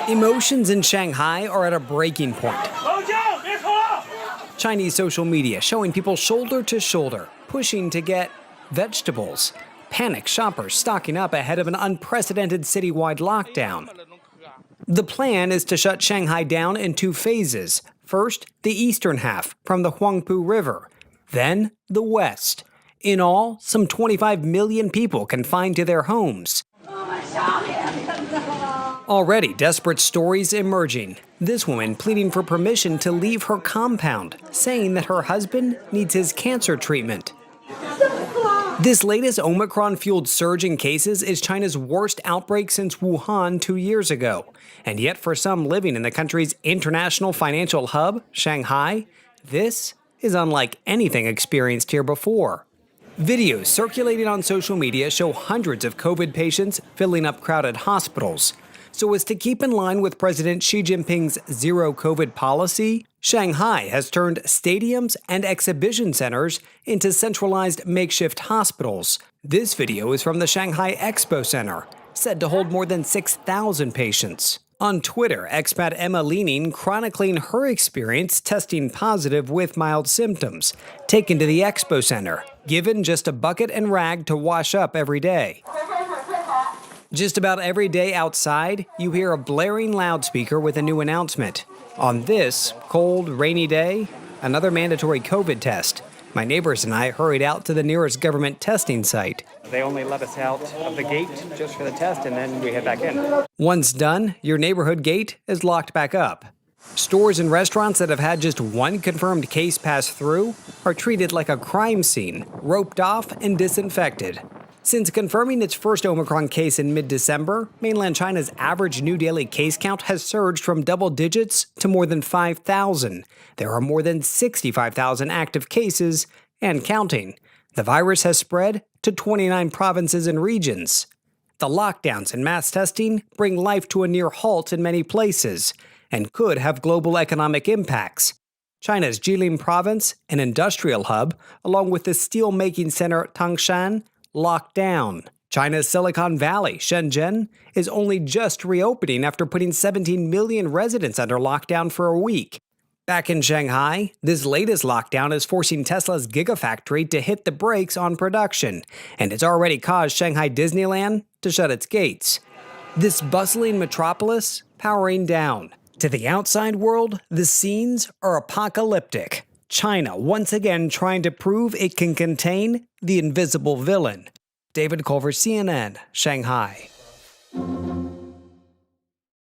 Emotions in Shanghai are at a breaking point. Chinese social media showing people shoulder to shoulder, pushing to get vegetables. Panicked shoppers stocking up ahead of an unprecedented citywide lockdown. The plan is to shut Shanghai down in two phases. First, the eastern half from the Huangpu River, then the west. In all, some 25 million people confined to their homes. Already desperate stories emerging. This woman pleading for permission to leave her compound, saying that her husband needs his cancer treatment. This latest Omicron-fueled surge in cases is China's worst outbreak since Wuhan 2 years ago. And yet for some living in the country's international financial hub, Shanghai, this is unlike anything experienced here before. Videos circulating on social media show hundreds of COVID patients filling up crowded hospitals. So as to keep in line with President Xi Jinping's zero COVID policy, Shanghai has turned stadiums and exhibition centers into centralized makeshift hospitals. This video is from the Shanghai Expo Center, said to hold more than 6,000 patients. On Twitter, expat Emma Leaning chronicling her experience testing positive with mild symptoms, taken to the Expo Center, given just a bucket and rag to wash up every day. Just about every day outside, you hear a blaring loudspeaker with a new announcement. On this cold, rainy day, another mandatory COVID test. My neighbors and I hurried out to the nearest government testing site. They only let us out of the gate just for the test, and then we head back in. Once done, your neighborhood gate is locked back up. Stores and restaurants that have had just one confirmed case pass through are treated like a crime scene, roped off and disinfected. Since confirming its first Omicron case in mid-December, mainland China's average new daily case count has surged from double digits to more than 5,000. There are more than 65,000 active cases and counting. The virus has spread to 29 provinces and regions. The lockdowns and mass testing bring life to a near halt in many places and could have global economic impacts. China's Jilin province, an industrial hub, along with the steel-making center Tangshan, locked down. China's Silicon Valley, Shenzhen, is only just reopening after putting 17 million residents under lockdown for a week. Back in Shanghai, this latest lockdown is forcing Tesla's Gigafactory to hit the brakes on production, and it's already caused Shanghai Disneyland to shut its gates. This bustling metropolis powering down. To the outside world, the scenes are apocalyptic. China once again trying to prove it can contain the invisible villain. David Culver, CNN, Shanghai.